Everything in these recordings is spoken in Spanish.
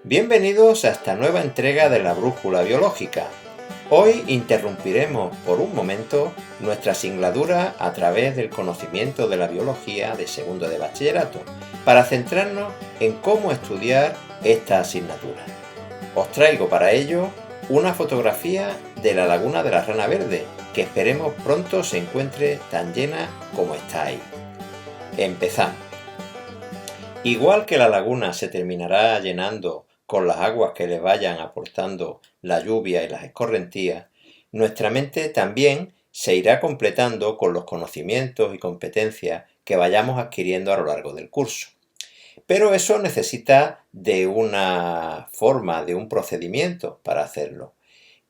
Bienvenidos a esta nueva entrega de la Brújula Biológica. Hoy interrumpiremos por un momento nuestra singladura a través del conocimiento de la biología de segundo de bachillerato, para centrarnos en cómo estudiar esta asignatura. Os traigo para ello una fotografía de la laguna de la Rana Verde, que esperemos pronto se encuentre tan llena como está ahí. Empezamos. Igual que la laguna se terminará llenando con las aguas que le vayan aportando la lluvia y las escorrentías, nuestra mente también se irá completando con los conocimientos y competencias que vayamos adquiriendo a lo largo del curso. Pero eso necesita de una forma, de un procedimiento para hacerlo.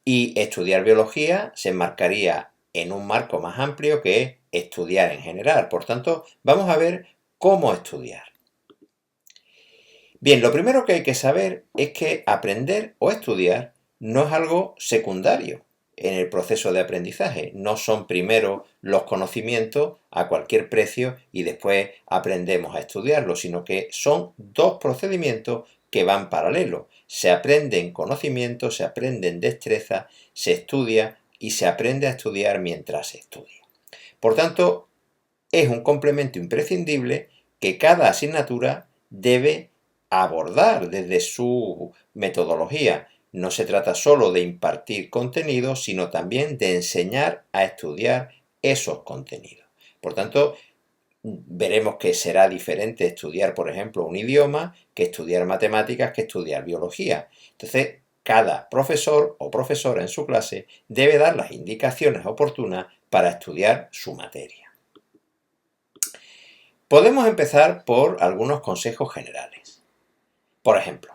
Y estudiar biología se enmarcaría en un marco más amplio que es estudiar en general. Por tanto, vamos a ver cómo estudiar. Bien, lo primero que hay que saber es que aprender o estudiar no es algo secundario en el proceso de aprendizaje. No son primero los conocimientos a cualquier precio y después aprendemos a estudiarlos, sino que son dos procedimientos que van paralelos. Se aprenden conocimientos, se aprenden destrezas, se estudia y se aprende a estudiar mientras se estudia. Por tanto, es un complemento imprescindible que cada asignatura debe abordar desde su metodología. No se trata solo de impartir contenidos, sino también de enseñar a estudiar esos contenidos. Por tanto, veremos que será diferente estudiar, por ejemplo, un idioma que estudiar matemáticas, que estudiar biología. Entonces, cada profesor o profesora en su clase debe dar las indicaciones oportunas para estudiar su materia. Podemos empezar por algunos consejos generales. Por ejemplo,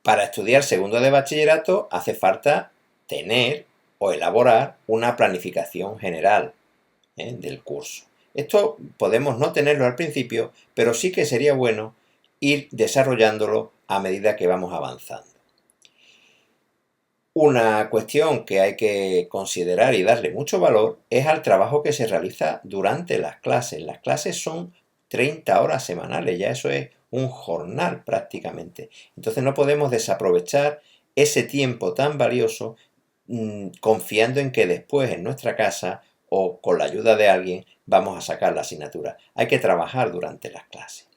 para estudiar segundo de bachillerato hace falta tener o elaborar una planificación general del curso. Esto podemos no tenerlo al principio, pero sí que sería bueno ir desarrollándolo a medida que vamos avanzando. Una cuestión que hay que considerar y darle mucho valor es al trabajo que se realiza durante las clases. Las clases son 30 horas semanales, ya eso es un jornal prácticamente. Entonces no podemos desaprovechar ese tiempo tan valioso confiando en que después en nuestra casa o con la ayuda de alguien vamos a sacar la asignatura. Hay que trabajar durante las clases.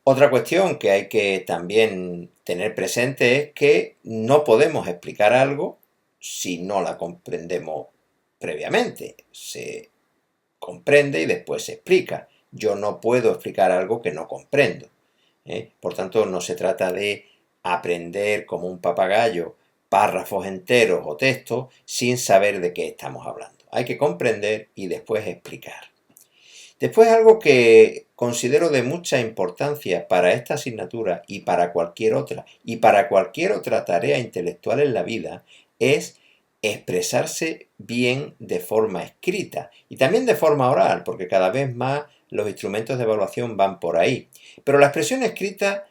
Otra cuestión que hay que también tener presente es que no podemos explicar algo si no la comprendemos previamente. Se comprende y después se explica. Yo no puedo explicar algo que no comprendo. Por tanto, no se trata de aprender como un papagayo párrafos enteros o textos sin saber de qué estamos hablando. Hay que comprender y después explicar. Después, algo que considero de mucha importancia para esta asignatura y para cualquier otra tarea intelectual en la vida es expresarse bien de forma escrita y también de forma oral, porque cada vez más los instrumentos de evaluación van por ahí. Pero la expresión escrita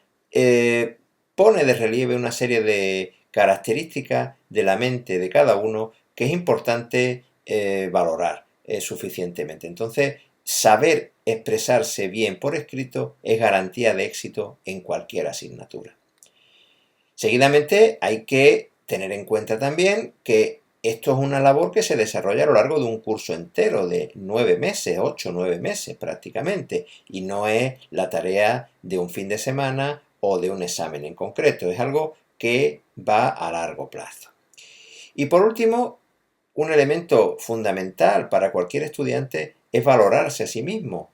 pone de relieve una serie de características de la mente de cada uno que es importante valorar suficientemente. Entonces, saber expresarse bien por escrito es garantía de éxito en cualquier asignatura. Seguidamente, hay que tener en cuenta también que esto es una labor que se desarrolla a lo largo de un curso entero de 9 meses, 8 o 9 meses prácticamente, y no es la tarea de un fin de semana o de un examen en concreto, es algo que va a largo plazo. Y por último, un elemento fundamental para cualquier estudiante es valorarse a sí mismo,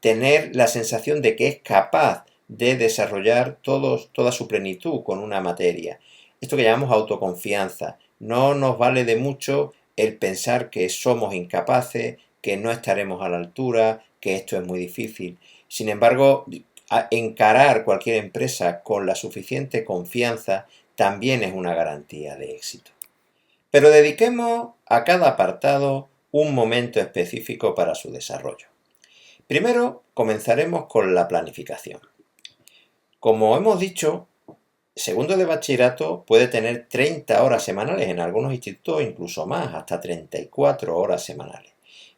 tener la sensación de que es capaz de desarrollar toda su plenitud con una materia. Esto que llamamos autoconfianza. No nos vale de mucho el pensar que somos incapaces, que no estaremos a la altura, que esto es muy difícil. Sin embargo, encarar cualquier empresa con la suficiente confianza también es una garantía de éxito. Pero dediquemos a cada apartado un momento específico para su desarrollo. Primero, comenzaremos con la planificación. Como hemos dicho, segundo de bachillerato puede tener 30 horas semanales, en algunos institutos incluso más, hasta 34 horas semanales.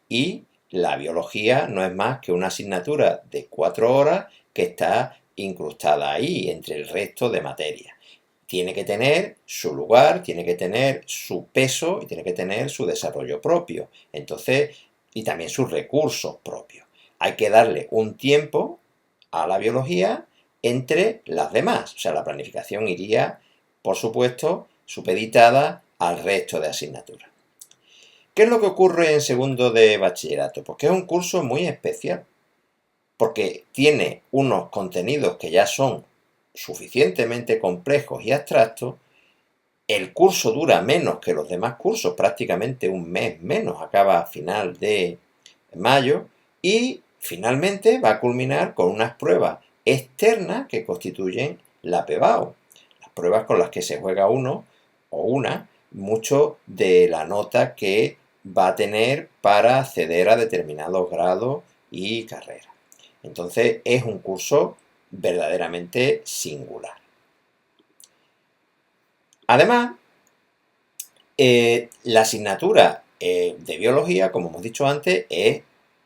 Y la biología no es más que una asignatura de 4 horas que está incrustada ahí entre el resto de materias. Tiene que tener su lugar, tiene que tener su peso y tiene que tener su desarrollo propio. Entonces, y también sus recursos propios. Hay que darle un tiempo a la biología entre las demás. O sea, la planificación iría, por supuesto, supeditada al resto de asignaturas. ¿Qué es lo que ocurre en segundo de bachillerato? Pues que es un curso muy especial, porque tiene unos contenidos que ya son suficientemente complejos y abstractos. El curso dura menos que los demás cursos, prácticamente un mes menos, acaba a final de mayo, y finalmente va a culminar con unas pruebas externas que constituyen la PEBAO, las pruebas con las que se juega uno o una mucho de la nota que va a tener para acceder a determinados grados y carreras. Entonces es un curso verdaderamente singular. Además, la asignatura de biología, como hemos dicho antes, es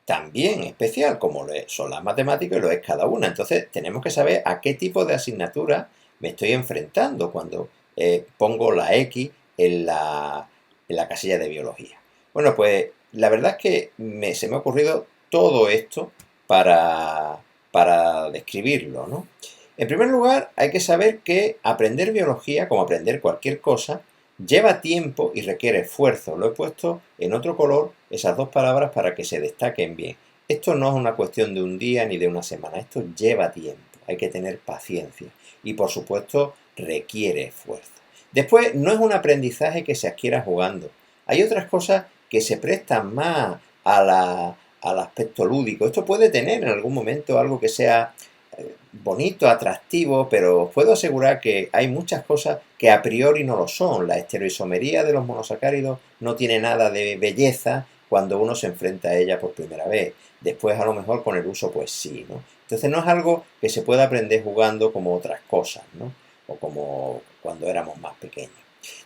también especial, como son las matemáticas y lo es cada una. Entonces tenemos que saber a qué tipo de asignatura me estoy enfrentando cuando pongo la X en la casilla de biología. Bueno, pues la verdad es que se me ha ocurrido todo esto para describirlo, ¿no? En primer lugar, hay que saber que aprender biología, como aprender cualquier cosa, lleva tiempo y requiere esfuerzo. Lo he puesto en otro color esas dos palabras para que se destaquen bien. Esto no es una cuestión de un día ni de una semana, esto lleva tiempo, hay que tener paciencia y por supuesto requiere esfuerzo. Después, no es un aprendizaje que se adquiera jugando. Hay otras cosas que se prestan más al aspecto lúdico. Esto puede tener en algún momento algo que sea bonito, atractivo, pero os puedo asegurar que hay muchas cosas que a priori no lo son. La estereoisomería de los monosacáridos no tiene nada de belleza cuando uno se enfrenta a ella por primera vez. Después a lo mejor con el uso pues sí, ¿no? Entonces no es algo que se pueda aprender jugando como otras cosas, ¿no? O como cuando éramos más pequeños.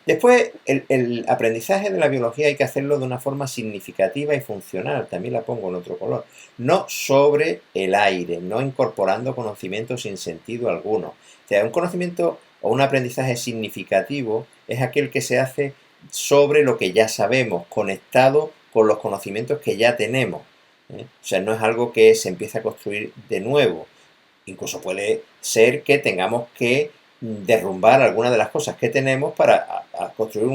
Después, el aprendizaje de la biología hay que hacerlo de una forma significativa y funcional, también la pongo en otro color, no sobre el aire, no incorporando conocimientos sin sentido alguno. O sea, un conocimiento o un aprendizaje significativo es aquel que se hace sobre lo que ya sabemos, conectado con los conocimientos que ya tenemos. O sea, no es algo que se empiece a construir de nuevo. Incluso puede ser que tengamos que derrumbar algunas de las cosas que tenemos para construir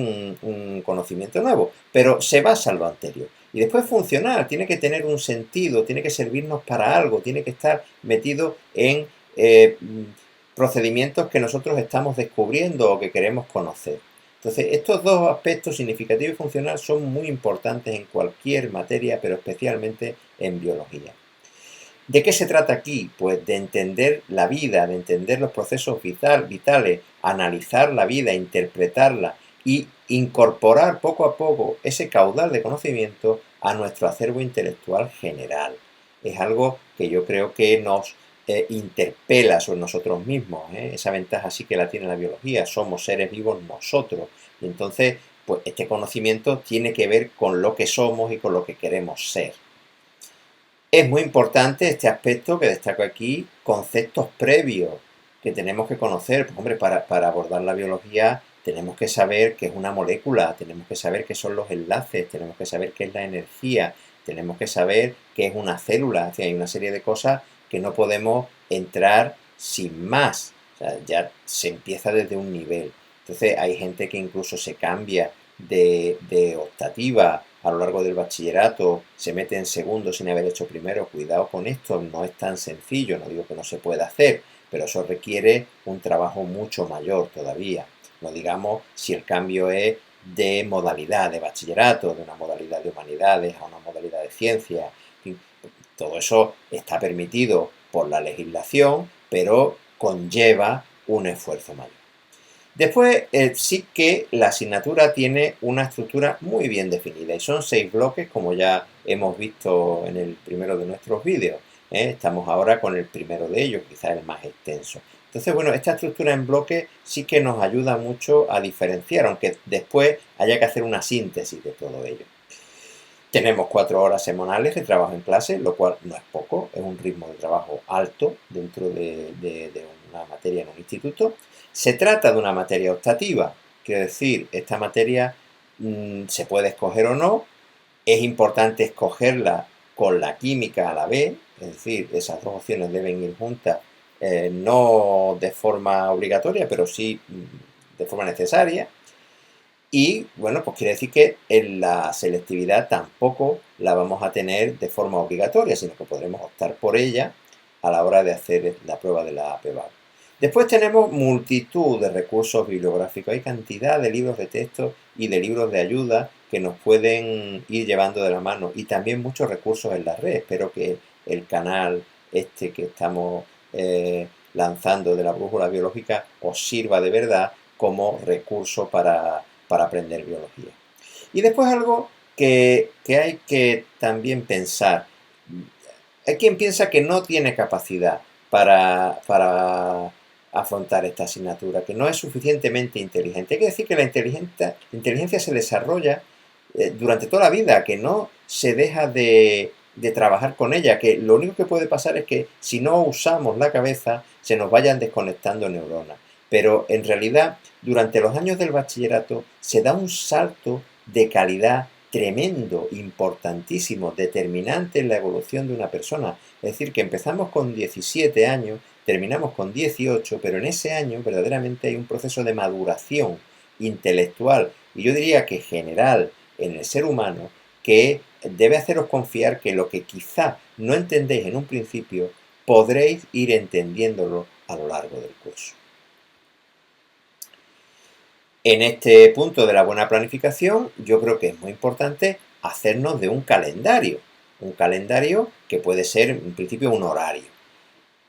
un conocimiento nuevo, pero se basa en lo anterior. Y después funcionar, tiene que tener un sentido, tiene que servirnos para algo, tiene que estar metido en procedimientos que nosotros estamos descubriendo o que queremos conocer. Entonces, estos dos aspectos, significativo y funcional, son muy importantes en cualquier materia, pero especialmente en biología. ¿De qué se trata aquí? Pues de entender la vida, de entender los procesos vitales, analizar la vida, interpretarla y incorporar poco a poco ese caudal de conocimiento a nuestro acervo intelectual general. Es algo que yo creo que nos interpela sobre nosotros mismos. Esa ventaja sí que la tiene la biología, somos seres vivos nosotros. Y entonces, pues este conocimiento tiene que ver con lo que somos y con lo que queremos ser. Es muy importante este aspecto que destaco aquí, conceptos previos que tenemos que conocer. Pues, hombre, para abordar la biología tenemos que saber qué es una molécula, tenemos que saber qué son los enlaces, tenemos que saber qué es la energía, tenemos que saber qué es una célula. O sea, hay una serie de cosas que no podemos entrar sin más. O sea, ya se empieza desde un nivel. Entonces hay gente que incluso se cambia de optativa a lo largo del bachillerato, se mete en segundo sin haber hecho primero. Cuidado con esto, no es tan sencillo, no digo que no se pueda hacer, pero eso requiere un trabajo mucho mayor todavía. No digamos si el cambio es de modalidad de bachillerato, de una modalidad de humanidades a una modalidad de ciencia. Todo eso está permitido por la legislación, pero conlleva un esfuerzo mayor. Después sí que la asignatura tiene una estructura muy bien definida y son 6 bloques, como ya hemos visto en el primero de nuestros vídeos. Estamos ahora con el primero de ellos, quizás el más extenso. Entonces, bueno, esta estructura en bloques sí que nos ayuda mucho a diferenciar, aunque después haya que hacer una síntesis de todo ello. Tenemos 4 horas semanales de trabajo en clase, lo cual no es poco, es un ritmo de trabajo alto dentro de una materia en un instituto. Se trata de una materia optativa, quiere decir, esta materia se puede escoger o no. Es importante escogerla con la química a la vez, es decir, esas dos opciones deben ir juntas, no de forma obligatoria, pero sí de forma necesaria. Y bueno, pues quiere decir que en la selectividad tampoco la vamos a tener de forma obligatoria, sino que podremos optar por ella a la hora de hacer la prueba de la APVAL. Después tenemos multitud de recursos bibliográficos, hay cantidad de libros de texto y de libros de ayuda que nos pueden ir llevando de la mano, y también muchos recursos en la red. Espero que el canal este que estamos lanzando de la brújula biológica os sirva de verdad como recurso para aprender biología. Y después algo que hay que también pensar. Hay quien piensa que no tiene capacidad para afrontar esta asignatura, que no es suficientemente inteligente. Hay que decir que la inteligencia se desarrolla durante toda la vida, que no se deja de trabajar con ella, que lo único que puede pasar es que si no usamos la cabeza se nos vayan desconectando neuronas. Pero en realidad, durante los años del bachillerato se da un salto de calidad tremendo, importantísimo, determinante en la evolución de una persona. Es decir, que empezamos con 17 años, terminamos con 18, pero en ese año verdaderamente hay un proceso de maduración intelectual, y yo diría que general en el ser humano, que debe haceros confiar que lo que quizá no entendéis en un principio, podréis ir entendiéndolo a lo largo del curso. En este punto de la buena planificación, yo creo que es muy importante hacernos de un calendario que puede ser en principio un horario.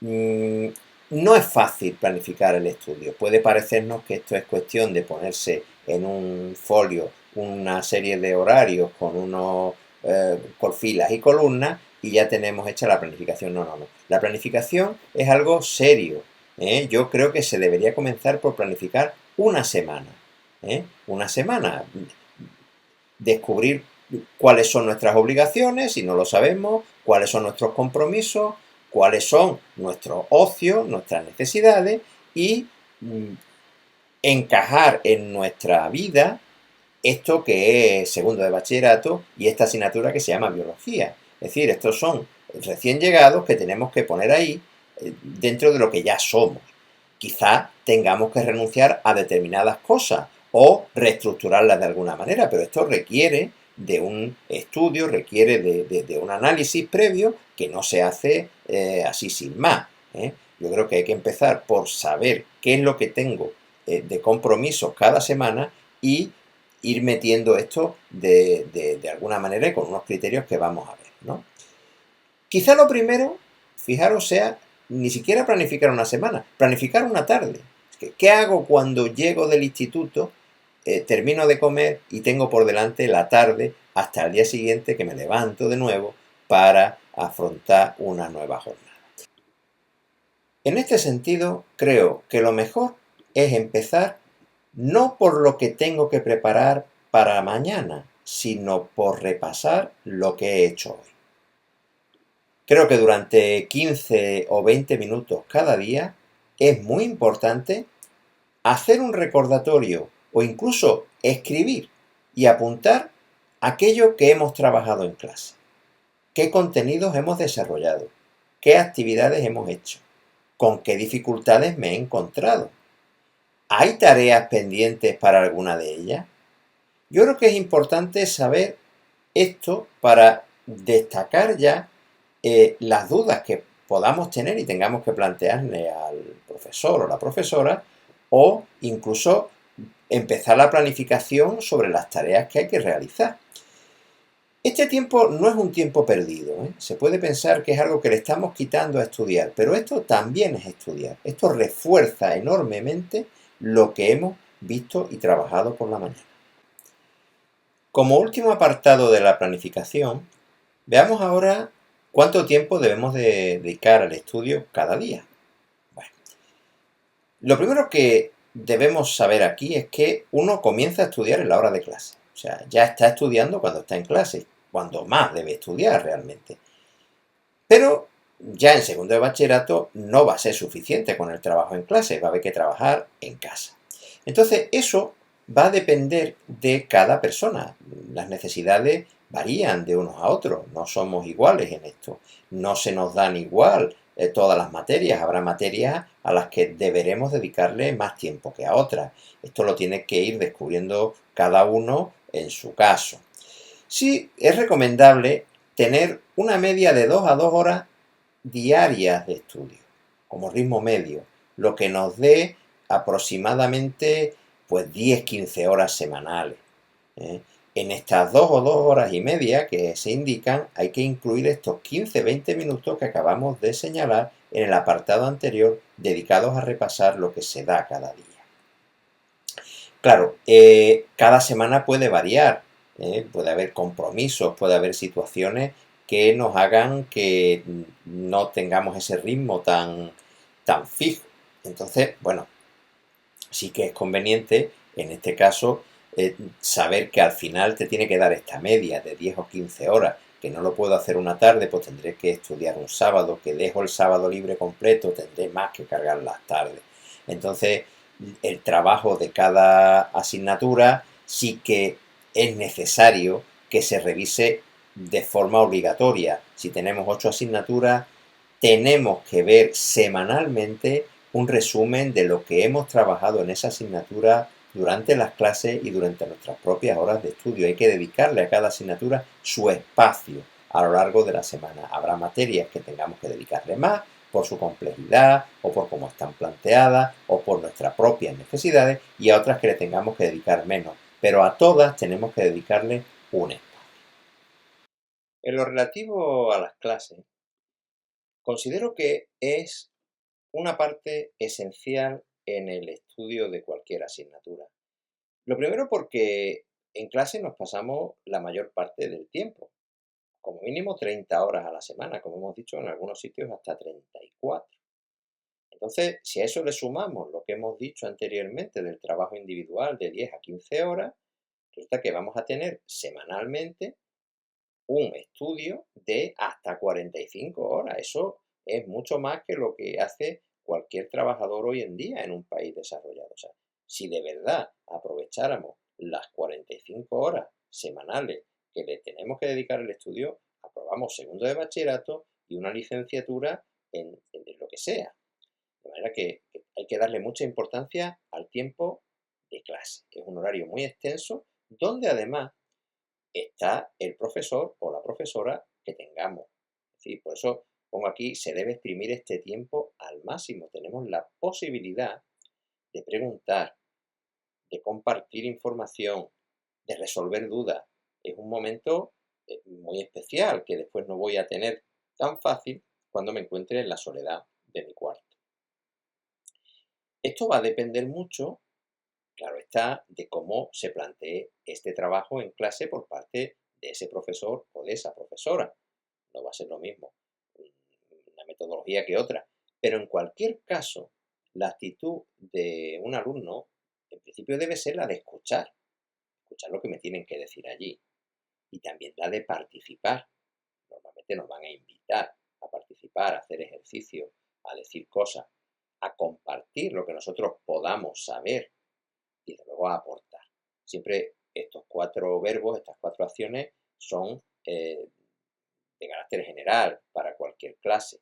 No es fácil planificar el estudio, puede parecernos que esto es cuestión de ponerse en un folio una serie de horarios con filas y columnas y ya tenemos hecha la planificación. No, no, no. La planificación es algo serio. Yo creo que se debería comenzar por planificar una semana. Una semana. Descubrir cuáles son nuestras obligaciones, si no lo sabemos, cuáles son nuestros compromisos, cuáles son nuestros ocios, nuestras necesidades, y encajar en nuestra vida esto que es segundo de bachillerato y esta asignatura que se llama biología. Es decir, estos son recién llegados que tenemos que poner ahí dentro de lo que ya somos. Quizá tengamos que renunciar a determinadas cosas o reestructurarlas de alguna manera, pero esto requiere de un estudio, requiere de un análisis previo que no se hace así sin más. Yo creo que hay que empezar por saber qué es lo que tengo de compromisos cada semana y ir metiendo esto de alguna manera y con unos criterios que vamos a ver, ¿no? Quizá lo primero, fijaros, sea ni siquiera planificar una semana, planificar una tarde. ¿Qué hago cuando llego del instituto, termino de comer y tengo por delante la tarde hasta el día siguiente que me levanto de nuevo para afrontar una nueva jornada? En este sentido, creo que lo mejor es empezar no por lo que tengo que preparar para mañana, sino por repasar lo que he hecho hoy. Creo que durante 15 o 20 minutos cada día es muy importante hacer un recordatorio o incluso escribir y apuntar aquello que hemos trabajado en clase. ¿Qué contenidos hemos desarrollado? ¿Qué actividades hemos hecho? ¿Con qué dificultades me he encontrado? ¿Hay tareas pendientes para alguna de ellas? Yo creo que es importante saber esto para destacar ya las dudas que podamos tener y tengamos que plantearle al profesor o la profesora, o incluso empezar la planificación sobre las tareas que hay que realizar. Este tiempo no es un tiempo perdido, Se puede pensar que es algo que le estamos quitando a estudiar, pero esto también es estudiar. Esto refuerza enormemente lo que hemos visto y trabajado por la mañana. Como último apartado de la planificación, veamos ahora cuánto tiempo debemos dedicar al estudio cada día. Bueno, lo primero que debemos saber aquí es que uno comienza a estudiar en la hora de clase. O sea, ya está estudiando cuando está en clase. cuando más debe estudiar realmente. Pero ya en segundo de bachillerato no va a ser suficiente con el trabajo en clase, va a haber que trabajar en casa. Entonces, eso va a depender de cada persona. Las necesidades varían de unos a otros, no somos iguales en esto. No se nos dan igual todas las materias, habrá materias a las que deberemos dedicarle más tiempo que a otras. Esto lo tiene que ir descubriendo cada uno en su caso. Sí, es recomendable tener una media de 2 a 2 horas diarias de estudio, como ritmo medio, lo que nos dé aproximadamente pues 10-15 horas semanales. ¿Eh? En estas 2 o 2 horas y media que se indican hay que incluir estos 15-20 minutos que acabamos de señalar en el apartado anterior dedicados a repasar lo que se da cada día. Claro, cada semana puede variar, puede haber compromisos, puede haber situaciones que nos hagan que no tengamos ese ritmo tan fijo. Entonces, bueno, sí que es conveniente, en este caso, saber que al final te tiene que dar esta media de 10 o 15 horas, que no lo puedo hacer una tarde, pues tendré que estudiar un sábado, que dejo el sábado libre completo, tendré más que cargar las tardes. Entonces, el trabajo de cada asignatura sí que es necesario que se revise de forma obligatoria. Si tenemos 8 asignaturas, tenemos que ver semanalmente un resumen de lo que hemos trabajado en esa asignatura durante las clases y durante nuestras propias horas de estudio. Hay que dedicarle a cada asignatura su espacio a lo largo de la semana. Habrá materias que tengamos que dedicarle más por su complejidad o por cómo están planteadas o por nuestras propias necesidades y a otras que le tengamos que dedicar menos. Pero a todas tenemos que dedicarle un espacio. En lo relativo a las clases, considero que es una parte esencial en el estudio de cualquier asignatura. Lo primero porque en clase nos pasamos la mayor parte del tiempo, como mínimo 30 horas a la semana, como hemos dicho en algunos sitios hasta 34. Entonces, si a eso le sumamos lo que hemos dicho anteriormente del trabajo individual de 10 a 15 horas, resulta que vamos a tener semanalmente un estudio de hasta 45 horas. Eso es mucho más que lo que hace cualquier trabajador hoy en día en un país desarrollado. O sea, si de verdad aprovecháramos las 45 horas semanales que le tenemos que dedicar al estudio, aprobamos segundo de bachillerato y una licenciatura en lo que sea. De manera que hay que darle mucha importancia al tiempo de clase. Es un horario muy extenso donde además está el profesor o la profesora que tengamos. Es decir, por eso pongo aquí, se debe exprimir este tiempo al máximo. Tenemos la posibilidad de preguntar, de compartir información, de resolver dudas. Es un momento muy especial que después no voy a tener tan fácil cuando me encuentre en la soledad de mi cuarto. Esto va a depender mucho, claro está, de cómo se plantee este trabajo en clase por parte de ese profesor o de esa profesora. No va a ser lo mismo una metodología que otra. Pero en cualquier caso, la actitud de un alumno, en principio debe ser la de escuchar lo que me tienen que decir allí. Y también la de participar. Normalmente nos van a invitar a participar, a hacer ejercicio, a decir cosas, a compartir lo que nosotros podamos saber y de luego a aportar. Siempre estos 4 verbos, estas 4 acciones son de carácter general para cualquier clase.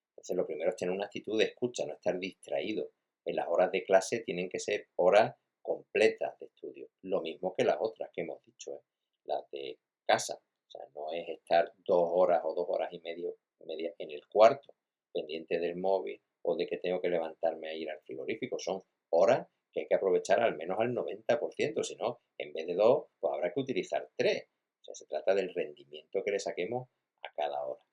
Entonces lo primero es tener una actitud de escucha, no estar distraído. En las horas de clase tienen que ser horas completas de estudio, lo mismo que las otras que hemos dicho, las de casa. O sea, no es estar 2 horas o 2 horas y media en el cuarto, pendiente del móvil o de que tengo que levantarme a ir al frigorífico. Son horas que hay que aprovechar al menos al 90%, si no, en vez de 2, pues habrá que utilizar 3. O sea, se trata del rendimiento que le saquemos a cada hora.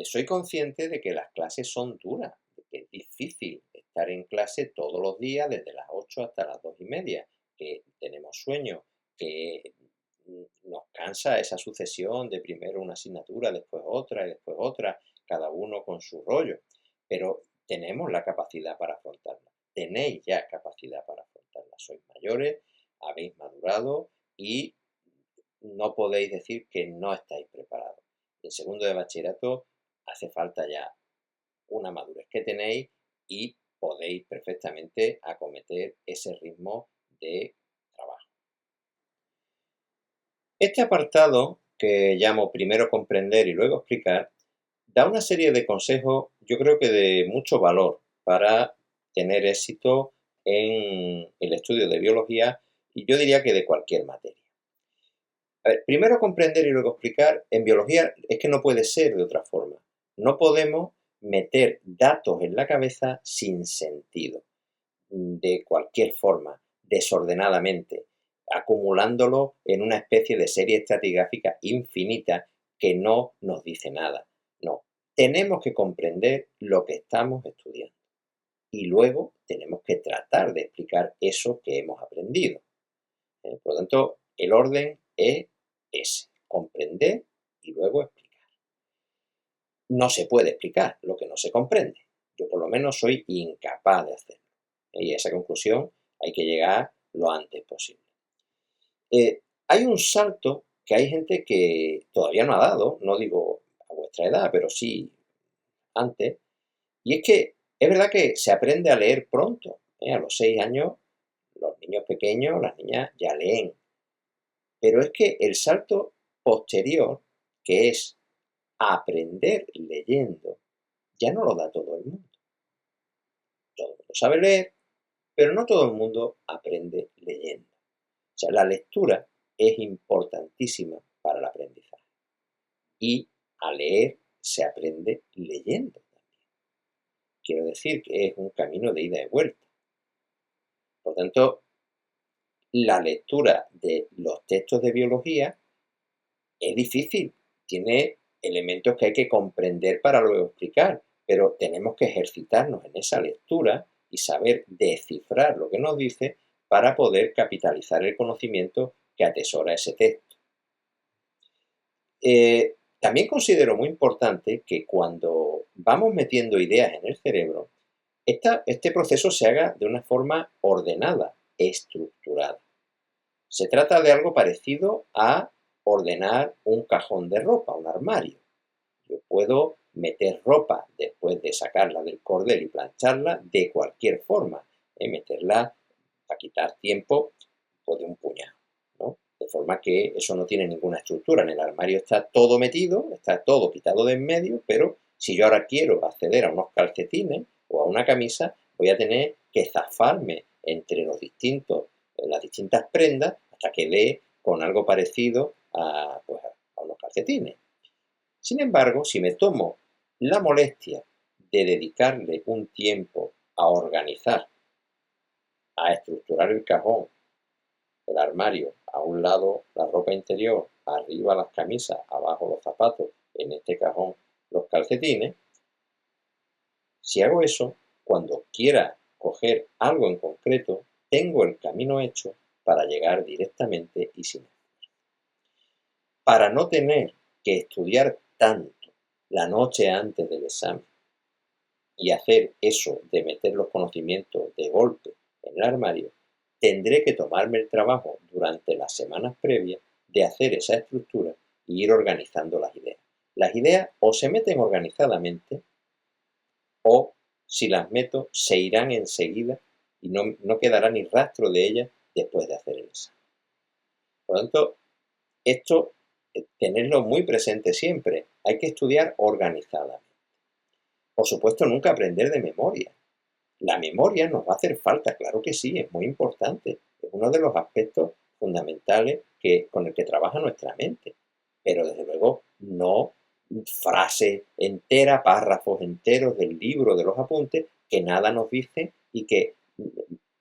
Soy consciente de que las clases son duras, de que es difícil estar en clase todos los días, desde las 8 hasta las 2:30, que tenemos sueño, que nos cansa esa sucesión de primero una asignatura, después otra y después otra, cada uno con su rollo. Pero tenemos la capacidad para afrontarla. Tenéis ya capacidad para afrontarla. Sois mayores, habéis madurado y no podéis decir que no estáis preparados. En segundo de bachillerato hace falta ya una madurez que tenéis y podéis perfectamente acometer ese ritmo de trabajo. Este apartado, que llamo primero comprender y luego explicar, da una serie de consejos, yo creo que de mucho valor para tener éxito en el estudio de biología y yo diría que de cualquier materia. A ver, primero comprender y luego explicar, en biología es que no puede ser de otra forma. No podemos meter datos en la cabeza sin sentido, de cualquier forma, desordenadamente, acumulándolo en una especie de serie estratigráfica infinita que no nos dice nada. No, tenemos que comprender lo que estamos estudiando y luego tenemos que tratar de explicar eso que hemos aprendido. Por lo tanto, el orden es ese, comprender y luego explicar. No se puede explicar lo que no se comprende. Yo por lo menos soy incapaz de hacerlo. Y a esa conclusión hay que llegar lo antes posible. Hay un salto que hay gente que todavía no ha dado, no digo a vuestra edad, pero sí antes, y es que es verdad que se aprende a leer pronto. A los 6 años, los niños pequeños, las niñas ya leen. Pero es que el salto posterior, que es aprender leyendo, ya no lo da todo el mundo. Todo el mundo sabe leer, pero no todo el mundo aprende leyendo. O sea, la lectura es importantísima para el aprendizaje. Y a leer se aprende leyendo también. Quiero decir que es un camino de ida y vuelta. Por tanto, la lectura de los textos de biología es difícil, tiene elementos que hay que comprender para luego explicar, pero tenemos que ejercitarnos en esa lectura y saber descifrar lo que nos dice para poder capitalizar el conocimiento que atesora ese texto. También considero muy importante que cuando vamos metiendo ideas en el cerebro, este proceso se haga de una forma ordenada, estructurada. Se trata de algo parecido a ordenar un cajón de ropa, un armario. Yo puedo meter ropa después de sacarla del cordel y plancharla de cualquier forma, meterla a quitar tiempo pues, de un puñado, ¿no? De forma que eso no tiene ninguna estructura. En el armario está todo metido, está todo quitado de en medio, pero si yo ahora quiero acceder a unos calcetines o a una camisa, voy a tener que zafarme entre las distintas prendas hasta que dé con algo parecido pues, a unos calcetines. Sin embargo, si me tomo la molestia de dedicarle un tiempo a organizar, a estructurar el cajón, el armario, a un lado la ropa interior, arriba las camisas, abajo los zapatos, en este cajón los calcetines, si hago eso, cuando quiera coger algo en concreto, tengo el camino hecho para llegar directamente y sin esfuerzo. Para no tener que estudiar tanto la noche antes del examen y hacer eso de meter los conocimientos de golpe en el armario, tendré que tomarme el trabajo durante las semanas previas de hacer esa estructura e ir organizando las ideas. Las ideas o se meten organizadamente o si las meto se irán enseguida y no quedará ni rastro de ellas después de hacer el examen. Por lo tanto, esto tenerlo muy presente siempre. Hay que estudiar organizadamente. Por supuesto, nunca aprender de memoria. La memoria nos va a hacer falta, claro que sí, es muy importante. Es uno de los aspectos fundamentales con el que trabaja nuestra mente. Pero desde luego no frases enteras, párrafos enteros del libro, de los apuntes, que nada nos dicen y que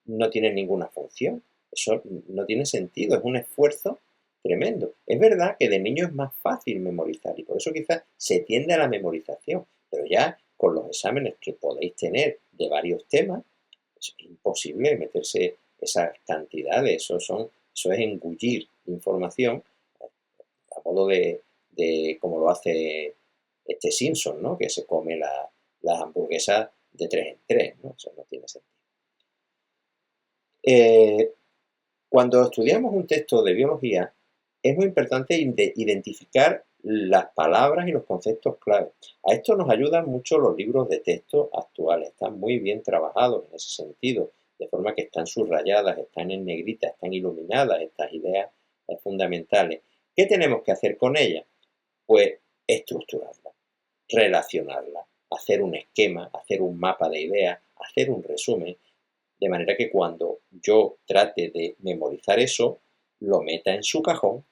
no tienen ninguna función. Eso no tiene sentido, es un esfuerzo tremendo. Es verdad que de niño es más fácil memorizar y por eso quizás se tiende a la memorización, pero ya con los exámenes que podéis tener de varios temas, es imposible meterse esas cantidades, eso es engullir información a modo de como lo hace este Simpson, ¿no? Que se come las hamburguesas de 3 en 3, ¿no? Eso no tiene sentido. Cuando estudiamos un texto de biología, es muy importante identificar las palabras y los conceptos clave. A esto nos ayudan mucho los libros de texto actuales, están muy bien trabajados en ese sentido, de forma que están subrayadas, están en negrita, están iluminadas estas ideas fundamentales. ¿Qué tenemos que hacer con ellas? Pues estructurarla, relacionarla, hacer un esquema, hacer un mapa de ideas, hacer un resumen, de manera que cuando yo trate de memorizar eso, lo meta en su cajón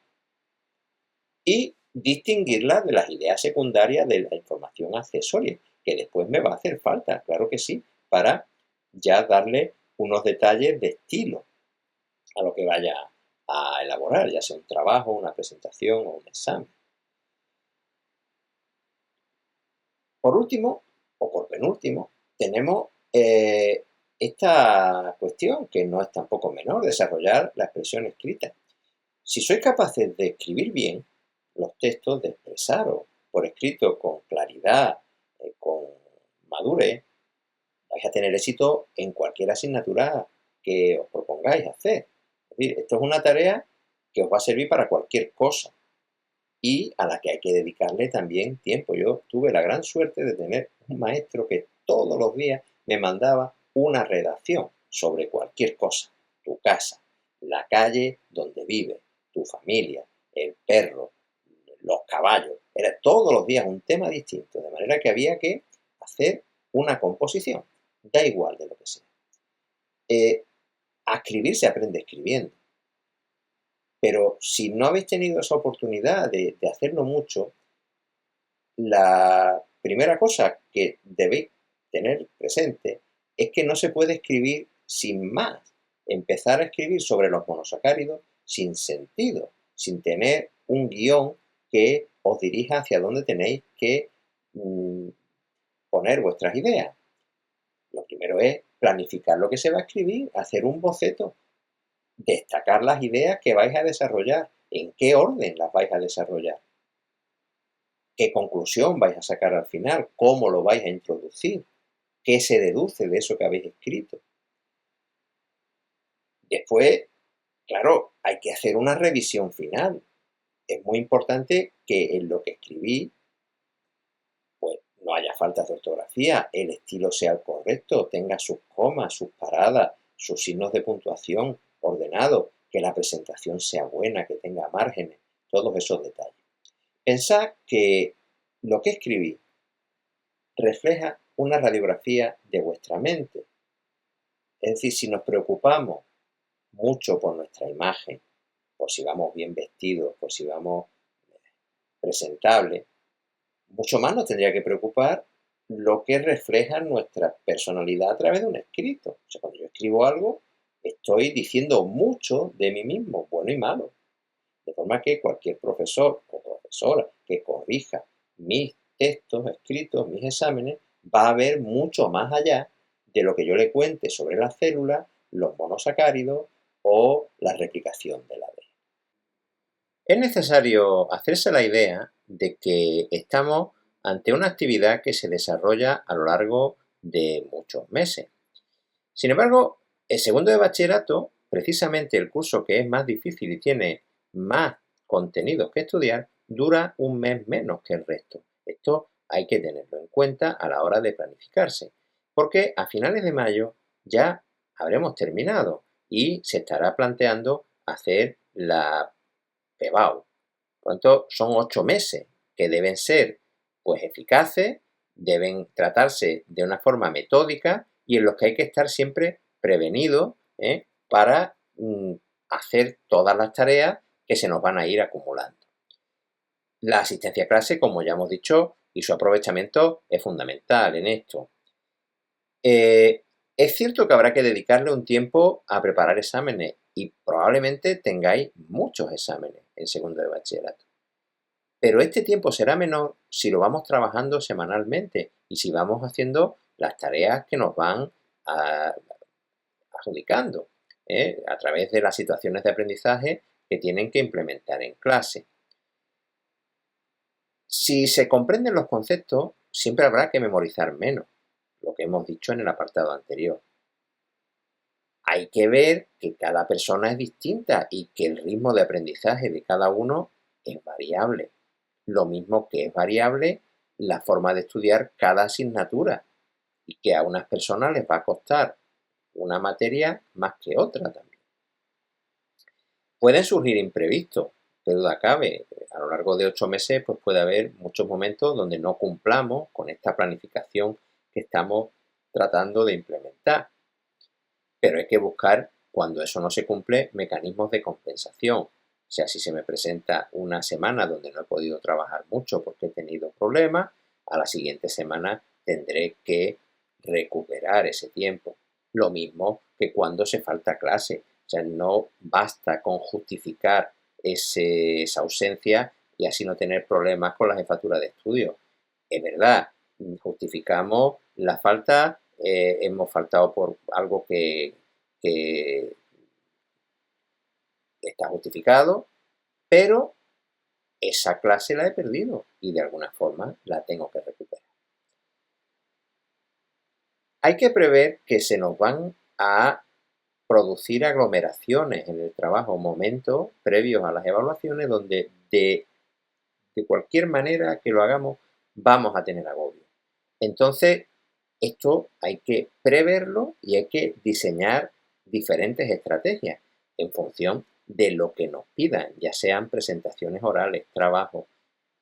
y distinguirla de las ideas secundarias de la información accesoria, que después me va a hacer falta, claro que sí, para ya darle unos detalles de estilo a lo que vaya a elaborar, ya sea un trabajo, una presentación o un examen. Por último, o por penúltimo, tenemos esta cuestión, que no es tampoco menor, desarrollar la expresión escrita. Si sois capaces de escribir bien los textos, de expresaros por escrito con claridad, con madurez, vais a tener éxito en cualquier asignatura que os propongáis hacer. Es decir, esto es una tarea que os va a servir para cualquier cosa y a la que hay que dedicarle también tiempo. Yo tuve la gran suerte de tener un maestro que todos los días me mandaba una redacción sobre cualquier cosa. Tu casa, la calle donde vives, tu familia, el perro, los caballos. Era todos los días un tema distinto, de manera que había que hacer una composición. Da igual de lo que sea. A escribir se aprende escribiendo. Pero si no habéis tenido esa oportunidad de hacerlo mucho, la primera cosa que debéis tener presente es que no se puede escribir sin más. Empezar a escribir sobre los monosacáridos sin sentido, sin tener un guión que os dirija hacia dónde tenéis que poner vuestras ideas. Lo primero es planificar lo que se va a escribir, hacer un boceto, destacar las ideas que vais a desarrollar, en qué orden las vais a desarrollar, qué conclusión vais a sacar al final, cómo lo vais a introducir, qué se deduce de eso que habéis escrito. Después, claro, hay que hacer una revisión final. Es muy importante que en lo que escribí, pues no haya faltas de ortografía, el estilo sea el correcto, tenga sus comas, sus paradas, sus signos de puntuación ordenados, que la presentación sea buena, que tenga márgenes, todos esos detalles. Pensad que lo que escribí refleja una radiografía de vuestra mente. Es decir, si nos preocupamos mucho por nuestra imagen, por si vamos bien vestidos, por si vamos presentables, mucho más nos tendría que preocupar lo que refleja nuestra personalidad a través de un escrito. O sea, cuando yo escribo algo, estoy diciendo mucho de mí mismo, bueno y malo. De forma que cualquier profesor o profesora que corrija mis textos escritos, mis exámenes, va a ver mucho más allá de lo que yo le cuente sobre las células, los monosacáridos o la replicación de la ADN. Es necesario hacerse la idea de que estamos ante una actividad que se desarrolla a lo largo de muchos meses. Sin embargo, el segundo de bachillerato, precisamente el curso que es más difícil y tiene más contenidos que estudiar, dura un mes menos que el resto. Esto hay que tenerlo en cuenta a la hora de planificarse, porque a finales de mayo ya habremos terminado y se estará planteando hacer la PEBAU. Por lo tanto, son 8 meses que deben ser pues eficaces, deben tratarse de una forma metódica y en los que hay que estar siempre prevenidos para hacer todas las tareas que se nos van a ir acumulando. La asistencia a clase, como ya hemos dicho, y su aprovechamiento es fundamental en esto. Es cierto que habrá que dedicarle un tiempo a preparar exámenes y probablemente tengáis muchos exámenes en segundo de bachillerato. Pero este tiempo será menor si lo vamos trabajando semanalmente y si vamos haciendo las tareas que nos van adjudicando a través de las situaciones de aprendizaje que tienen que implementar en clase. Si se comprenden los conceptos, siempre habrá que memorizar menos, lo que hemos dicho en el apartado anterior. hay que ver que cada persona es distinta y que el ritmo de aprendizaje de cada uno es variable. Lo mismo que es variable la forma de estudiar cada asignatura y que a unas personas les va a costar una materia más que otra también. Pueden surgir imprevistos, qué duda cabe. A lo largo de 8 meses pues puede haber muchos momentos donde no cumplamos con esta planificación que estamos tratando de implementar. Pero hay que buscar, cuando eso no se cumple, mecanismos de compensación. O sea, si se me presenta una semana donde no he podido trabajar mucho porque he tenido problemas, a la siguiente semana tendré que recuperar ese tiempo. Lo mismo que cuando se falta clase. O sea, no basta con justificar esa ausencia y así no tener problemas con la jefatura de estudio. Es verdad, justificamos la falta, hemos faltado por algo que está justificado, pero esa clase la he perdido y de alguna forma la tengo que recuperar. Hay que prever que se nos van a producir aglomeraciones en el trabajo, momentos previos a las evaluaciones donde de cualquier manera que lo hagamos vamos a tener agobio. Entonces, esto hay que preverlo y hay que diseñar diferentes estrategias en función de lo que nos pidan, ya sean presentaciones orales, trabajos,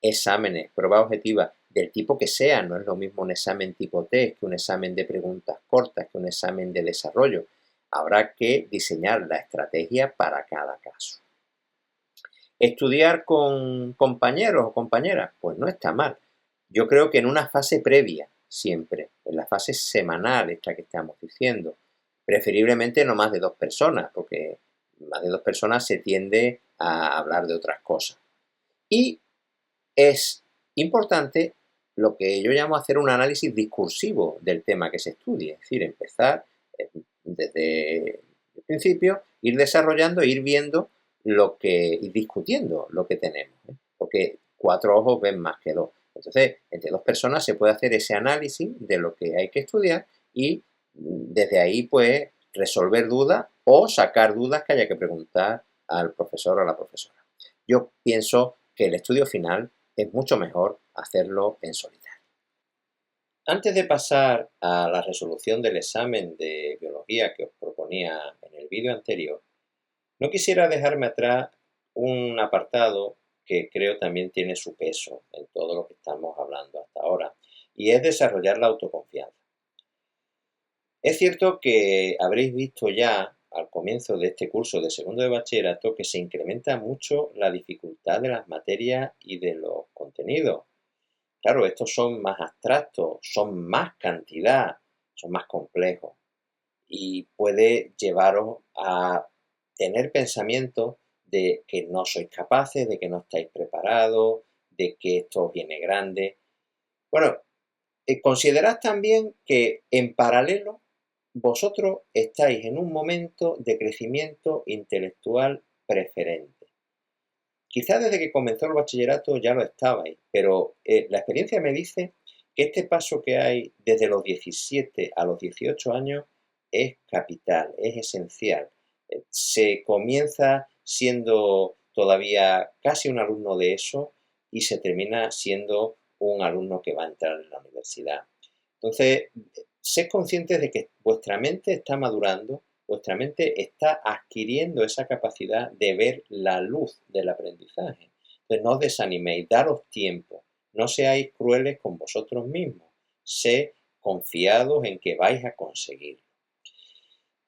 exámenes, pruebas objetivas, del tipo que sea. No es lo mismo un examen tipo test que un examen de preguntas cortas, que un examen de desarrollo. Habrá que diseñar la estrategia para cada caso. ¿Estudiar con compañeros o compañeras? Pues no está mal. Yo creo que en una fase previa, siempre, en la fase semanal esta que estamos diciendo, preferiblemente no más de 2 personas, porque más de 2 personas se tiende a hablar de otras cosas. Y es importante lo que yo llamo hacer un análisis discursivo del tema que se estudie, es decir, empezar desde el principio, ir desarrollando, ir viendo ir discutiendo lo que tenemos, ¿eh? Porque 4 ojos ven más que 2. Entonces, entre 2 personas se puede hacer ese análisis de lo que hay que estudiar y desde ahí, pues, resolver dudas o sacar dudas que haya que preguntar al profesor o a la profesora. Yo pienso que el estudio final es mucho mejor hacerlo en solitario. Antes de pasar a la resolución del examen de biología que os proponía en el vídeo anterior, no quisiera dejarme atrás un apartado que creo también tiene su peso en todo lo que estamos hablando hasta ahora, y es desarrollar la autoconfianza. Es cierto que habréis visto ya al comienzo de este curso de segundo de bachillerato que se incrementa mucho la dificultad de las materias y de los contenidos. Claro, estos son más abstractos, son más cantidad, son más complejos y puede llevaros a tener pensamientos de que no sois capaces, de que no estáis preparados, de que esto os viene grande. Bueno, considerad también que en paralelo vosotros estáis en un momento de crecimiento intelectual preferente. Quizás desde que comenzó el bachillerato ya lo estabais, pero la experiencia me dice que este paso que hay desde los 17 a los 18 años es capital, es esencial. Se comienza siendo todavía casi un alumno de eso y se termina siendo un alumno que va a entrar en la universidad. Entonces, sed conscientes de que vuestra mente está madurando, vuestra mente está adquiriendo esa capacidad de ver la luz del aprendizaje. Entonces, no os desaniméis, daros tiempo, no seáis crueles con vosotros mismos, sed confiados en que vais a conseguirlo.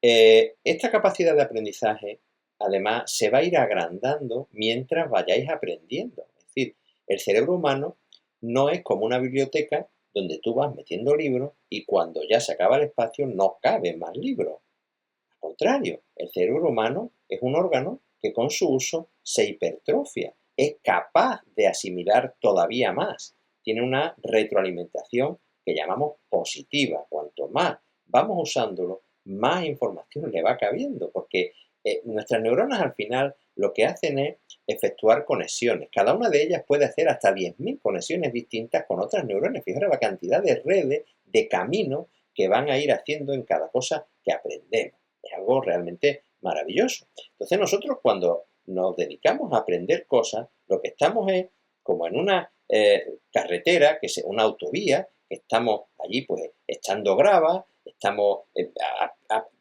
Esta capacidad de aprendizaje, además, se va a ir agrandando mientras vayáis aprendiendo. Es decir, el cerebro humano no es como una biblioteca donde tú vas metiendo libros y cuando ya se acaba el espacio no caben más libros. Al contrario, el cerebro humano es un órgano que con su uso se hipertrofia, es capaz de asimilar todavía más. Tiene una retroalimentación que llamamos positiva. Cuanto más vamos usándolo, más información le va cabiendo, porque nuestras neuronas al final lo que hacen es efectuar conexiones. Cada una de ellas puede hacer hasta 10.000 conexiones distintas con otras neuronas. Fijaros la cantidad de redes, de caminos que van a ir haciendo en cada cosa que aprendemos. Es algo realmente maravilloso. Entonces nosotros cuando nos dedicamos a aprender cosas, lo que estamos es como en una carretera, que es una autovía, que estamos allí pues echando grava, estamos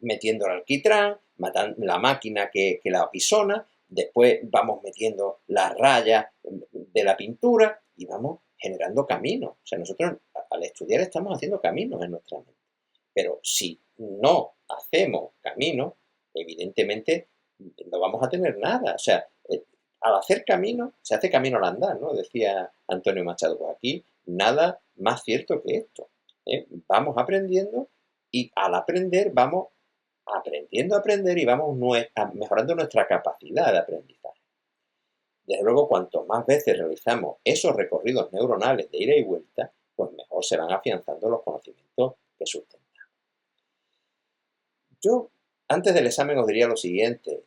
metiendo el alquitrán, matando la máquina que la apisona, después vamos metiendo las rayas de la pintura y vamos generando caminos. O sea, nosotros al estudiar estamos haciendo caminos en nuestra mente. Pero si no hacemos camino, evidentemente no vamos a tener nada. O sea, al hacer camino, se hace camino al andar, ¿no? Decía Antonio Machado, pues aquí nada más cierto que esto. Vamos aprendiendo y al aprender vamos aprendiendo a aprender y vamos mejorando nuestra capacidad de aprendizaje. Desde luego, cuanto más veces realizamos esos recorridos neuronales de ida y vuelta, pues mejor se van afianzando los conocimientos que sustentan. Yo, antes del examen, os diría lo siguiente.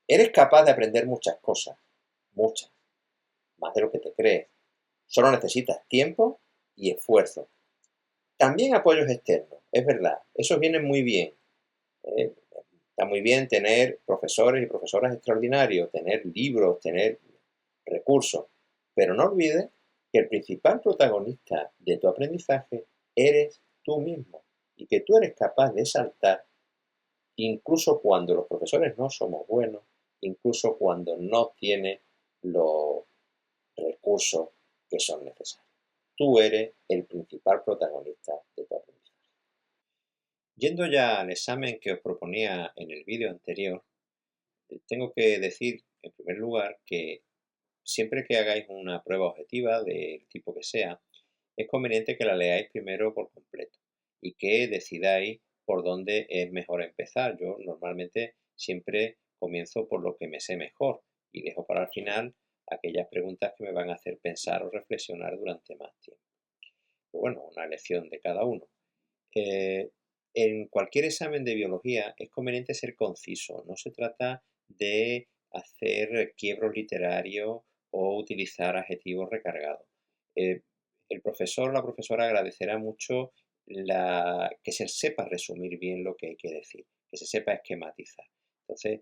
Eres capaz de aprender muchas cosas, muchas, más de lo que te crees. Solo necesitas tiempo y esfuerzo. También apoyos externos, es verdad, esos vienen muy bien. ¿eh? Está muy bien tener profesores y profesoras extraordinarios, tener libros, tener recursos, pero no olvides que el principal protagonista de tu aprendizaje eres tú mismo y que tú eres capaz de saltar incluso cuando los profesores no somos buenos, incluso cuando no tienen los recursos que son necesarios. Tú eres el principal protagonista de tu aprendizaje. Yendo ya al examen que os proponía en el vídeo anterior, tengo que decir, en primer lugar, que siempre que hagáis una prueba objetiva del tipo que sea, es conveniente que la leáis primero por completo y que decidáis por dónde es mejor empezar. Yo normalmente siempre comienzo por lo que me sé mejor y dejo para el final aquellas preguntas que me van a hacer pensar o reflexionar durante más tiempo. Pero bueno, una elección de cada uno. Eh, en cualquier examen de biología es conveniente ser conciso. No se trata de hacer quiebros literarios o utilizar adjetivos recargados. Eh, el profesor o la profesora agradecerá mucho que se sepa resumir bien lo que hay que decir, que se sepa esquematizar. Entonces,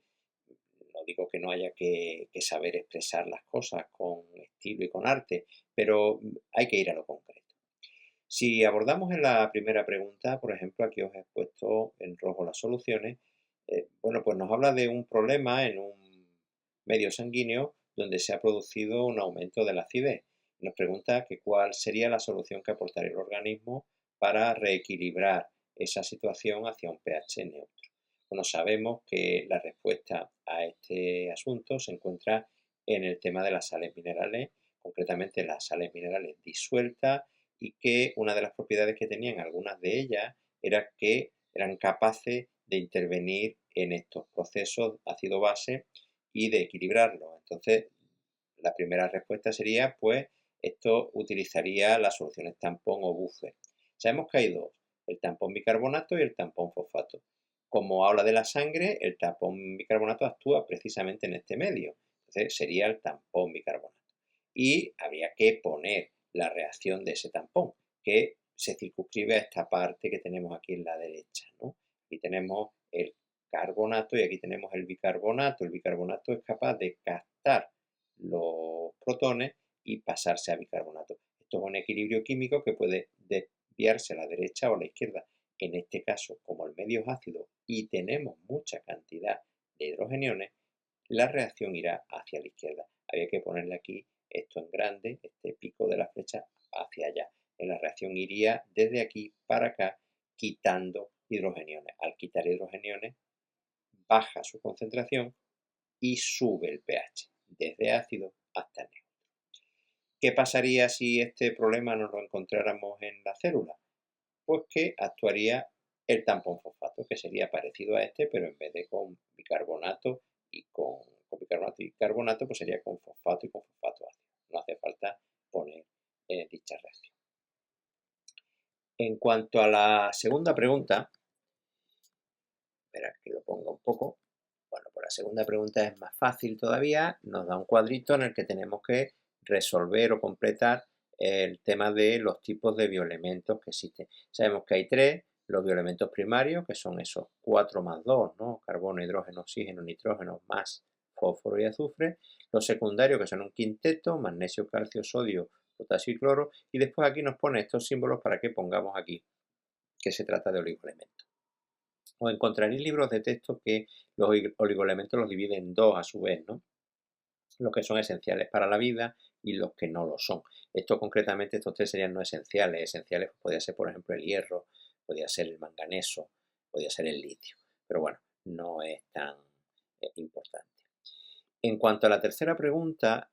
no digo que no haya que saber expresar las cosas con estilo y con arte, pero hay que ir a lo concreto. Si abordamos en la primera pregunta, por ejemplo, aquí os he puesto en rojo las soluciones, bueno, pues nos habla de un problema en un medio sanguíneo donde se ha producido un aumento de la acidez. Nos pregunta que cuál sería la solución que aportaría el organismo para reequilibrar esa situación hacia un pH neutro. Bueno, sabemos que la respuesta a este asunto se encuentra en el tema de las sales minerales, concretamente las sales minerales disueltas, y que una de las propiedades que tenían algunas de ellas era que eran capaces de intervenir en estos procesos ácido-base y de equilibrarlos. Entonces, la primera respuesta sería, pues, esto utilizaría las soluciones tampón o buffer. Sabemos que hay dos, el tampón bicarbonato y el tampón fosfato. Como habla de la sangre, el tampón bicarbonato actúa precisamente en este medio. Entonces, sería el tampón bicarbonato. Y habría que poner la reacción de ese tampón, que se circunscribe a esta parte que tenemos aquí en la derecha, ¿no? Aquí tenemos el carbonato y aquí tenemos el bicarbonato. El bicarbonato es capaz de captar los protones y pasarse a bicarbonato. Esto es un equilibrio químico que puede desviarse a la derecha o a la izquierda. En este caso, como el medio es ácido y tenemos mucha cantidad de hidrogeniones, la reacción irá hacia la izquierda. Había que ponerle aquí esto en grande, este pico de la flecha hacia allá. En la reacción iría desde aquí para acá quitando hidrogeniones. Al quitar hidrogeniones baja su concentración y sube el pH, desde ácido hasta neutro. ¿Qué pasaría si este problema nos lo encontráramos en la célula? Pues que actuaría el tampón fosfato, que sería parecido a este, pero en vez de con bicarbonato y con bicarbonato y carbonato, pues sería con fosfato y con fosfato ácido. No hace falta poner dicha reacción. En cuanto a la segunda pregunta, esperad que lo ponga un poco. Bueno, pues la segunda pregunta es más fácil todavía. Nos da un cuadrito en el que tenemos que resolver o completar el tema de los tipos de bioelementos que existen. Sabemos que hay tres, los bioelementos primarios, que son esos 4 más 2, ¿no? Carbono, hidrógeno, oxígeno, nitrógeno, más fósforo y azufre. Los secundarios, que son un quinteto: magnesio, calcio, sodio, potasio y cloro. Y después aquí nos pone estos símbolos para que pongamos aquí que se trata de oligoelementos. Os encontraréis libros de texto que los oligoelementos los dividen en dos a su vez, ¿no? Los que son esenciales para la vida y los que no lo son. Esto concretamente, estos tres serían no esenciales. Esenciales podría ser, por ejemplo, el hierro, podría ser el manganeso, podría ser el litio. Pero bueno, no es tan importante. En cuanto a la tercera pregunta,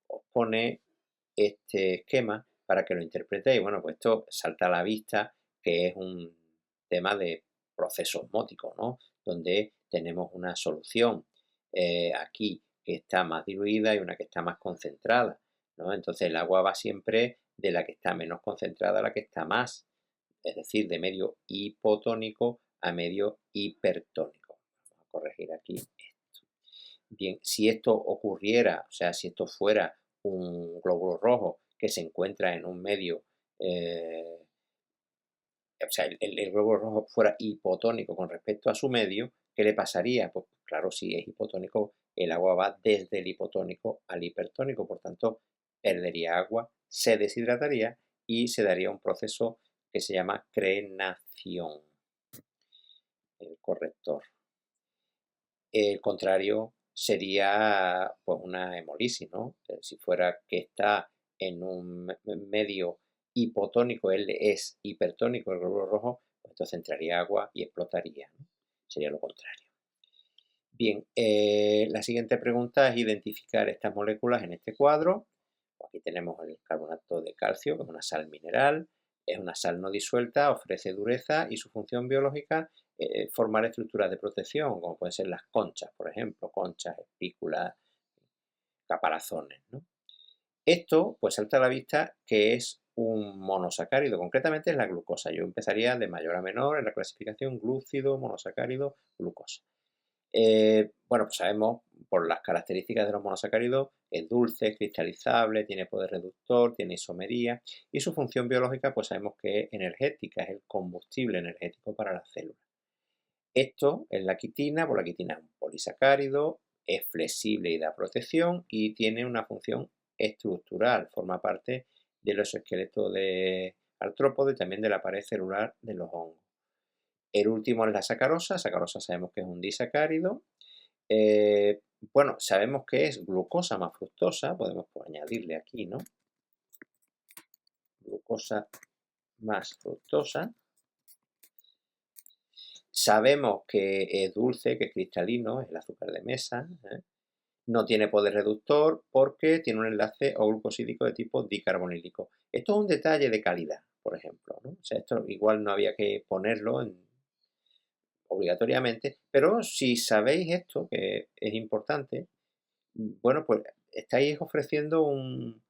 os pone este esquema para que lo interpretéis. Bueno, pues esto salta a la vista que es un tema de proceso osmótico, ¿no? Donde tenemos una solución aquí que está más diluida y una que está más concentrada, ¿no? Entonces el agua va siempre de la que está menos concentrada a la que está más, es decir, de medio hipotónico a medio hipertónico. Vamos a corregir aquí esto. Bien, si esto ocurriera, o sea, si esto fuera un glóbulo rojo que se encuentra en un medio, o sea, el glóbulo rojo fuera hipotónico con respecto a su medio, ¿qué le pasaría? Pues claro, si es hipotónico, el agua va desde el hipotónico al hipertónico, por tanto, perdería agua, se deshidrataría y se daría un proceso que se llama crenación, el corrector. El contrario sería pues una hemólisis, ¿no? Si fuera que está en un medio hipotónico, él es hipertónico, el glóbulo rojo, pues entonces entraría agua y explotaría, ¿no? Sería lo contrario. Bien, la siguiente pregunta es identificar estas moléculas en este cuadro. Aquí tenemos el carbonato de calcio, que es una sal mineral, es una sal no disuelta, ofrece dureza y su función biológica es formar estructuras de protección, como pueden ser las conchas, por ejemplo, conchas, espículas, caparazones, ¿no? Esto pues salta a la vista que es un monosacárido, concretamente es la glucosa. Yo empezaría de mayor a menor en la clasificación: glúcido, monosacárido, glucosa. Bueno, pues sabemos por las características de los monosacáridos: es dulce, es cristalizable, tiene poder reductor, tiene isomería, y su función biológica pues sabemos que es energética, es el combustible energético para las células. Esto es la quitina, pues la quitina es un polisacárido, es flexible y da protección y tiene una función estructural, forma parte de los esqueletos de artrópodos y también de la pared celular de los hongos. El último es la sacarosa. Sacarosa sabemos que es un disacárido. Bueno, sabemos que es glucosa más fructosa, podemos añadirle aquí, ¿no? Glucosa más fructosa. Sabemos que es dulce, que es cristalino, es el azúcar de mesa, ¿eh? No tiene poder reductor porque tiene un enlace O-glucosídico de tipo dicarbonílico. Esto es un detalle de calidad, por ejemplo, ¿no? O sea, esto igual no había que ponerlo obligatoriamente, pero si sabéis esto, que es importante, bueno, pues estáis ofreciendo un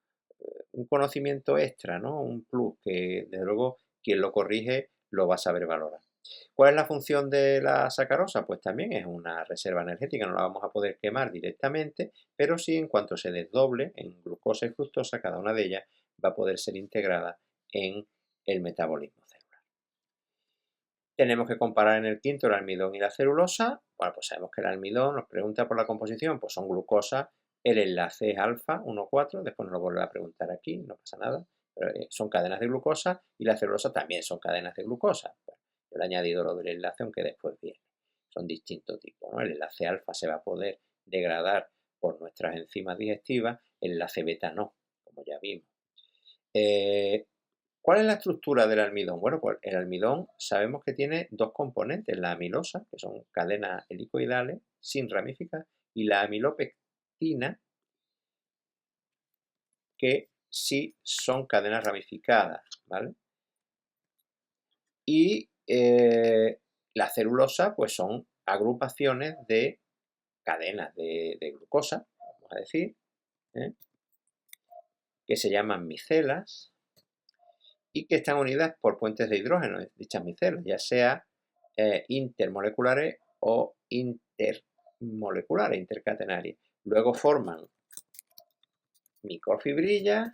conocimiento extra, ¿no? Un plus que, desde luego, quien lo corrige lo va a saber valorar. ¿Cuál es la función de la sacarosa? Pues también es una reserva energética, no la vamos a poder quemar directamente, pero sí en cuanto se desdoble en glucosa y fructosa, cada una de ellas va a poder ser integrada en el metabolismo celular. Tenemos que comparar en el quinto el almidón y la celulosa. Bueno, pues sabemos que el almidón nos pregunta por la composición, pues son glucosa, el enlace es alfa 1,4, después nos lo vuelve a preguntar aquí, no pasa nada, pero son cadenas de glucosa y la celulosa también son cadenas de glucosa. Bueno, yo le he añadido lo del enlace, aunque después viene. Son distintos tipos, ¿no? El enlace alfa se va a poder degradar por nuestras enzimas digestivas, el enlace beta no, como ya vimos. ¿Cuál es la estructura del almidón? Bueno, pues el almidón sabemos que tiene dos componentes: la amilosa, que son cadenas helicoidales sin ramificar, y la amilopectina, que sí son cadenas ramificadas, ¿vale? Y la celulosa, pues son agrupaciones de cadenas de glucosa, vamos a decir, ¿eh? Que se llaman micelas y que están unidas por puentes de hidrógeno, dichas micelas, ya sea intermoleculares o intermoleculares, intercatenarias. Luego forman microfibrillas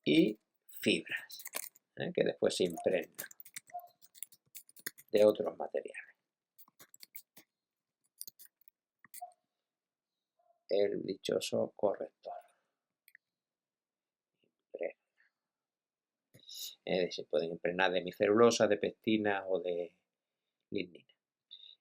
y fibras, que después se impregnan de otros materiales. El dichoso corrector. Se pueden impregnar de hemicelulosa, de pectina o de lignina.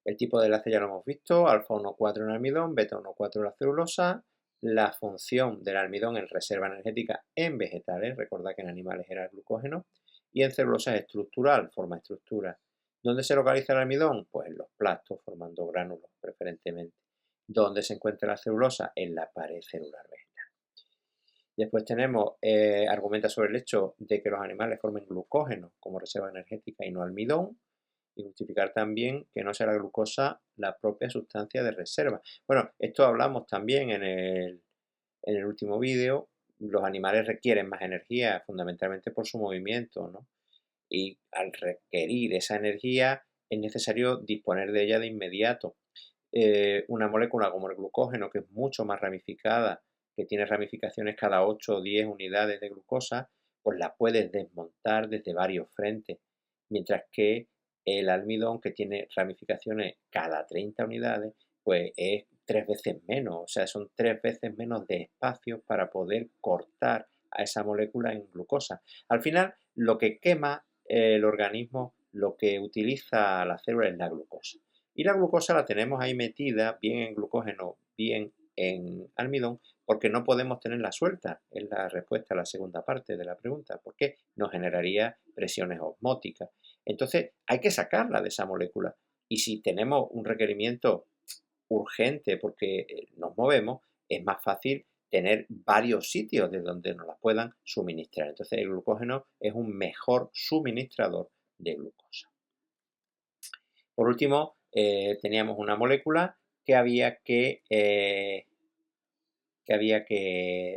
El tipo de enlace ya lo hemos visto, alfa 1,4 en almidón, beta 1,4 en la celulosa. La función del almidón en reserva energética en vegetales, recordad que en animales era el glucógeno, y en celulosa es estructural, forma estructura. ¿Dónde se localiza el almidón? Pues en los plastos, formando gránulos preferentemente. ¿Dónde se encuentra la celulosa? En la pared celular vegetal. Después tenemos, argumenta sobre el hecho de que los animales formen glucógeno como reserva energética y no almidón, y justificar también que no sea la glucosa la propia sustancia de reserva. Bueno, esto hablamos también en el último vídeo. Los animales requieren más energía fundamentalmente por su movimiento, ¿no? Y al requerir esa energía es necesario disponer de ella de inmediato. Una molécula como el glucógeno, que es mucho más ramificada, que tiene ramificaciones cada 8 o 10 unidades de glucosa, pues la puedes desmontar desde varios frentes, mientras que el almidón, que tiene ramificaciones cada 30 unidades, pues es 3 veces menos, o sea, son 3 veces menos de espacio para poder cortar a esa molécula en glucosa. Al final, lo que quema el organismo, lo que utiliza la célula es la glucosa. Y la glucosa la tenemos ahí metida, bien en glucógeno, bien en almidón, porque no podemos tenerla suelta. Es la respuesta a la segunda parte de la pregunta, porque nos generaría presiones osmóticas. Entonces hay que sacarla de esa molécula. Y si tenemos un requerimiento urgente porque nos movemos, es más fácil tener varios sitios de donde nos la puedan suministrar. Entonces el glucógeno es un mejor suministrador de glucosa. Por último, teníamos una molécula que había que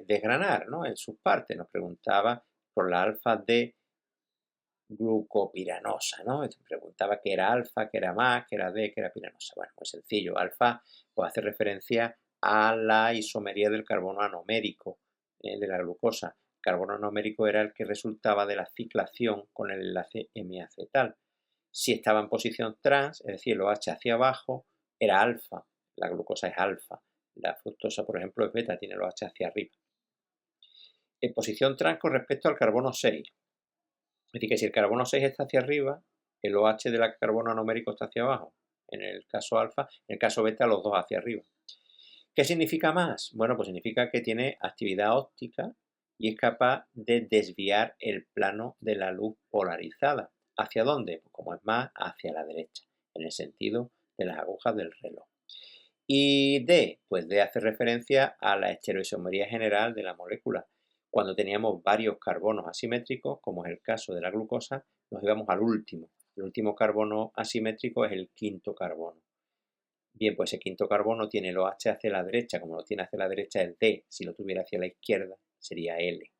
desgranar, ¿no? En sus partes. Nos preguntaba por la alfa-D glucopiranosa, ¿no? Se preguntaba qué era alfa, qué era más, qué era D, qué era piranosa. Bueno, muy sencillo. Alfa pues hace referencia a la isomería del carbono anomérico de la glucosa. El carbono anomérico era el que resultaba de la ciclación con el enlace hemiacetal. Si estaba en posición trans, es decir, el OH hacia abajo, era alfa. La glucosa es alfa. La fructosa, por ejemplo, es beta, tiene el OH hacia arriba. En posición trans con respecto al carbono 6. Es decir, que si el carbono 6 está hacia arriba, el OH del carbono anomérico está hacia abajo. En el caso alfa, en el caso beta, los dos hacia arriba. ¿Qué significa más? Bueno, pues significa que tiene actividad óptica y es capaz de desviar el plano de la luz polarizada. ¿Hacia dónde? Pues como es más, hacia la derecha, en el sentido de las agujas del reloj. Y D, pues D hace referencia a la estereoisomería general de la molécula. Cuando teníamos varios carbonos asimétricos, como es el caso de la glucosa, nos íbamos al último. El último carbono asimétrico es el quinto carbono. Bien, pues ese quinto carbono tiene el OH hacia la derecha, como lo tiene hacia la derecha es D, si lo tuviera hacia la izquierda sería L.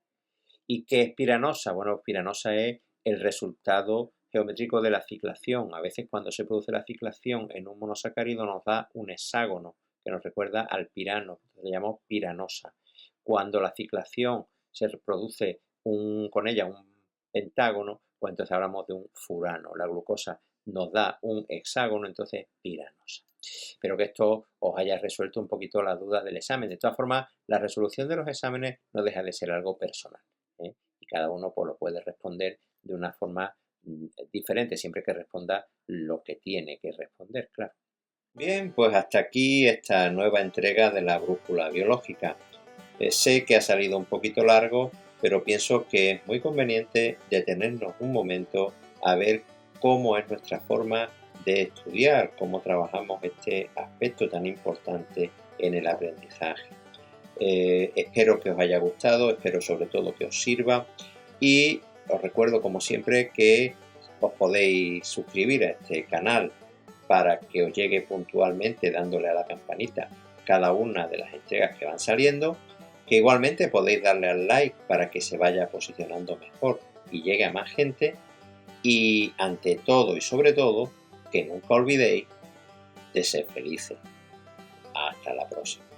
¿Y qué es piranosa? Bueno, piranosa es el resultado geométrico de la ciclación. A veces cuando se produce la ciclación en un monosacárido nos da un hexágono que nos recuerda al pirano, le llamamos piranosa. Cuando la ciclación se produce con ella un pentágono, pues entonces hablamos de un furano. La glucosa nos da un hexágono, entonces piranosa. Espero que esto os haya resuelto un poquito las dudas del examen. De todas formas, la resolución de los exámenes no deja de ser algo personal, y cada uno pues, lo puede responder de una forma diferente, siempre que responda lo que tiene que responder, claro. Bien, pues hasta aquí esta nueva entrega de la brújula biológica. Sé que ha salido un poquito largo, pero pienso que es muy conveniente detenernos un momento a ver cómo es nuestra forma de estudiar, cómo trabajamos este aspecto tan importante en el aprendizaje. Espero que os haya gustado, espero sobre todo que os sirva y os recuerdo como siempre que os podéis suscribir a este canal para que os llegue puntualmente dándole a la campanita cada una de las entregas que van saliendo, que igualmente podéis darle al like para que se vaya posicionando mejor y llegue a más gente y ante todo y sobre todo que nunca olvidéis de ser felices. Hasta la próxima.